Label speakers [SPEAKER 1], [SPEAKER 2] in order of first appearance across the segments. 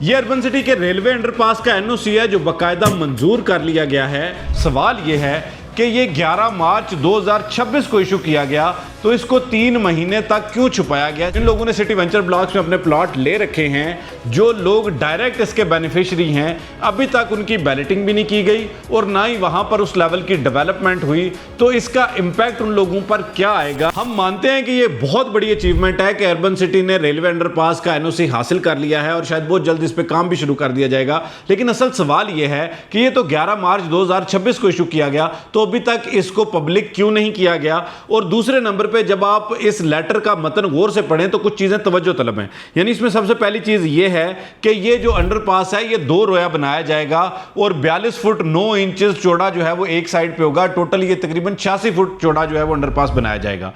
[SPEAKER 1] یہ urban city کے railway under پاس کا NOC ہے جو باقاعدہ منظور کر لیا گیا ہے۔ سوال یہ ہے کہ یہ 11 مارچ 2026 کو ایشو کیا گیا تو اس کو 3 مہینے تک کیوں چھپایا گیا؟ جن لوگوں نے سٹی وینچر بلاکس میں اپنے پلاٹ لے رکھے ہیں، جو لوگ ڈائریکٹ اس کے بینیفیشری ہیں، ابھی تک ان کی بیلٹنگ بھی نہیں کی گئی اور نہ ہی وہاں پر اس لیول کی ڈیولپمنٹ ہوئی، تو اس کا امپیکٹ ان لوگوں پر کیا آئے گا؟ ہم مانتے ہیں کہ یہ بہت بڑی اچیومنٹ ہے کہ اربن سٹی نے ریلوے انڈر پاس کا NOC حاصل کر لیا ہے اور شاید بہت جلد اس پہ کام بھی شروع کر دیا جائے گا، لیکن اصل سوال یہ ہے کہ یہ تو 11 مارچ 2026 کو ایشو کیا گیا، تو ابھی تک اس کو پبلک کیوں نہیں کیا گیا؟ اور دوسرے نمبر پہ جب آپ اس لیٹر کا متن غور سے پڑھیں تو کچھ چیزیں توجہ طلب ہیں۔ یعنی اس میں سب سے پہلی چیز یہ ہے کہ یہ جو انڈر پاس ہے یہ 2 رویا بنایا جائے گا اور 42 فٹ 9 انچز چوڑا جو ہے وہ ایک سائڈ پہ ہوگا، ٹوٹل یہ تقریباً 86 فٹ چوڑا جو ہے وہ انڈر پاس بنایا جائے گا۔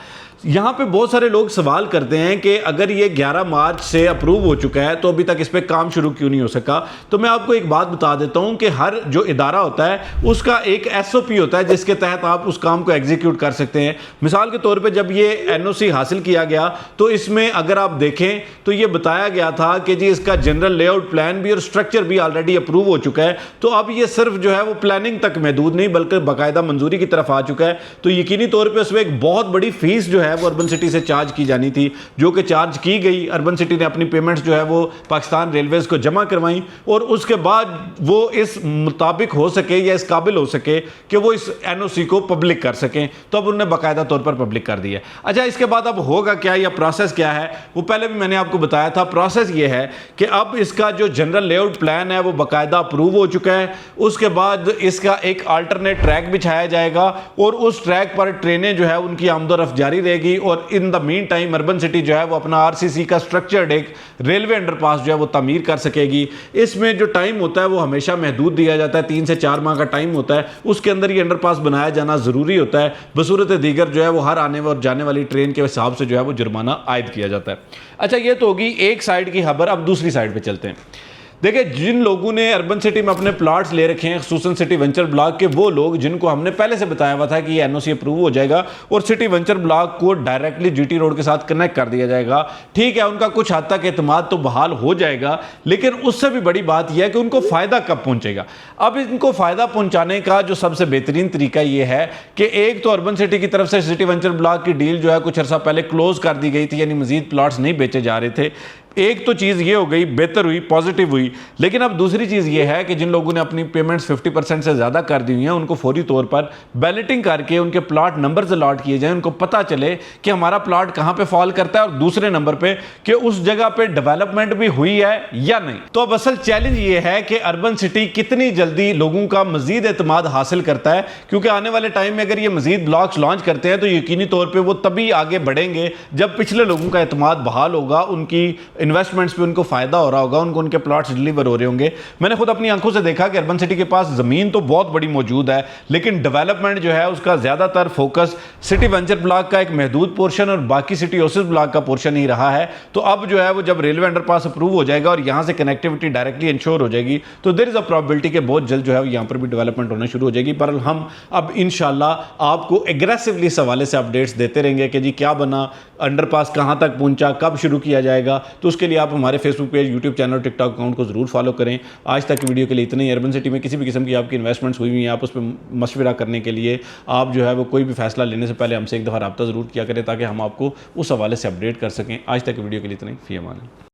[SPEAKER 1] یہاں پہ بہت سارے لوگ سوال کرتے ہیں کہ اگر یہ 11 مارچ سے اپروو ہو چکا ہے تو ابھی تک اس پہ کام شروع کیوں نہیں ہو سکا؟ تو میں آپ کو ایک بات بتا دیتا ہوں کہ ہر جو ادارہ ہوتا ہے اس کا ایک SOP ہوتا ہے جس کے تحت آپ اس کام کو ایگزیکیوٹ کر سکتے ہیں۔ مثال کے طور پہ جب یہ NOC حاصل کیا گیا تو اس میں اگر آپ دیکھیں تو یہ بتایا گیا تھا کہ جی اس کا جنرل لے آؤٹ پلان بھی اور سٹرکچر بھی آلریڈی اپروو ہو چکا ہے، تو اب یہ صرف جو ہے وہ پلاننگ تک محدود نہیں بلکہ باقاعدہ منظوری کی طرف آ چکا ہے، تو یقینی طور پہ اس میں ایک بہت بڑی فیس جو ہے وہ اربن سٹی سے چارج کی جانی تھی، جو کہ چارج کی گئی۔ اربن سٹی نے اپنی پیمنٹس جو ہے وہ پاکستان ریلویز کو جمع کروائیں اور اس کے بعد وہ اس مطابق ہو سکے یا اس قابل ہو سکے کہ وہ اس NOC کو پبلک کر سکیں، تو اب انہوں نے باقاعدہ طور پر پبلک کر دیا۔ اچھا، اس کے بعد اب ہوگا کیا یا پروسیس کیا ہے؟ وہ پہلے بھی میں نے آپ کو بتایا تھا۔ پروسیس یہ ہے کہ اب اس کا جو جنرل لے آؤٹ پلان ہے وہ باقاعدہ اپروو ہو چکا ہے، اس کے بعد اس کا ایک آلٹرنیٹ ٹریک بچھایا جائے گا اور اس ٹریک پر ٹرینیں جو ہے ان کی آمد و رفت جاری رہے گی، اور ان دا مین ٹائم اربن سٹی جو ہے وہ اپنا RCC کا سٹرکچرڈ ایک ریلوے انڈر پاس جو ہے وہ تعمیر کر سکے گی۔ اس میں جو ٹائم ہوتا ہے وہ ہمیشہ محدود دیا جاتا ہے، 3 سے 4 ماہ کا ٹائم ہوتا ہے، اس کے اندر یہ انڈر پاس بنایا جانا ضروری ہوتا ہے، بصورت دیگر جو ہے وہ ہر آنے اور جانے والی ٹرین کے حساب سے جو ہے وہ جرمانہ عائد کیا جاتا ہے۔ اچھا، یہ تو ہوگی ایک سائڈ کی خبر۔ اب دوسری سائڈ پہ چلتے ہیں۔ دیکھیں، جن لوگوں نے اربن سٹی میں اپنے پلاٹس لے رکھے ہیں، خصوصاً سٹی وینچر بلاک کے وہ لوگ جن کو ہم نے پہلے سے بتایا ہوا تھا کہ یہ NOC اپروو ہو جائے گا اور سٹی وینچر بلاک کو ڈائریکٹلی GT روڈ کے ساتھ کنیکٹ کر دیا جائے گا، ٹھیک ہے، ان کا کچھ حد تک اعتماد تو بحال ہو جائے گا، لیکن اس سے بھی بڑی بات یہ ہے کہ ان کو فائدہ کب پہنچے گا۔ اب ان کو فائدہ پہنچانے کا جو سب سے بہترین طریقہ یہ ہے کہ ایک تو اربن سٹی کی طرف سے سٹی وینچر بلاک کی ڈیل جو ہے کچھ عرصہ پہلے کلوز کر دی گئی تھی، یعنی مزید پلاٹس نہیں بیچے جا رہے تھے۔ ایک تو چیز یہ ہو گئی، بہتر ہوئی، پازیٹیو ہوئی، لیکن اب دوسری چیز یہ ہے کہ جن لوگوں نے اپنی پیمنٹس 50% سے زیادہ کر دی ہوئی ہیں ان کو فوری طور پر بیلٹنگ کر کے ان کے پلاٹ نمبرز الاٹ کیے جائیں، ان کو پتہ چلے کہ ہمارا پلاٹ کہاں پہ فال کرتا ہے، اور دوسرے نمبر پہ کہ اس جگہ پہ ڈیولپمنٹ بھی ہوئی ہے یا نہیں۔ تو اب اصل چیلنج یہ ہے کہ اربن سٹی کتنی جلدی لوگوں کا مزید اعتماد حاصل کرتا ہے، کیونکہ آنے والے ٹائم میں اگر یہ مزید بلاکس لانچ کرتے ہیں تو یقینی طور پہ وہ تبھی آگے بڑھیں گے جب پچھلے لوگوں کا اعتماد بحال ہوگا، ان کی انویسٹمنٹس پہ ان کو فائدہ ہو رہا ہوگا، ان کو ان کے پلاٹس ڈیلیور ہو رہے ہوں گے۔ میں نے خود اپنی آنکھوں سے دیکھا کہ اربن سٹی کے پاس زمین تو بہت بڑی موجود ہے، لیکن ڈیولپمنٹ جو ہے اس کا زیادہ تر فوکس سٹی وینچر بلاک کا ایک محدود پورشن اور باقی سٹی اوسس بلاک کا پورشن ہی رہا ہے۔ تو اب جو ہے وہ جب ریلوے انڈر پاس اپروو ہو جائے گا اور یہاں سے کنیکٹیوٹی ڈائریکٹلی انشور ہو جائے گی تو دیر از اے پرابلٹی کہ بہت جلد جو ہے یہاں پر بھی ڈیولپمنٹ ہونا شروع ہو جائے گی۔ پر ہم اب انشاءاللہ آپ کو ایگریسولی اس حوالے سے اپڈیٹس دیتے رہیں گے کہ جی کیا بنا، انڈر پاس کہاں تک پہنچا، کب شروع کیا جائے گا۔ تو اس کے لیے آپ ہمارے فیس بک پیج، یوٹیوب چینل اور ٹک ٹاک اکاؤنٹ کو ضرور فالو کریں۔ آج تک کی ویڈیو کے لیے اتنا ہی۔ اربن سٹی میں کسی بھی قسم کی آپ کی انویسٹمنٹس ہوئی ہوئی ہیں، آپ اس پہ مشورہ کرنے کے لیے آپ جو ہے وہ کوئی بھی فیصلہ لینے سے پہلے ہم سے ایک دفعہ رابطہ ضرور کیا کریں تاکہ ہم آپ کو اس حوالے سے اپڈیٹ کر سکیں۔ آج تک کی ویڈیو کے لیے اتنا ہی۔ فی امان اللہ۔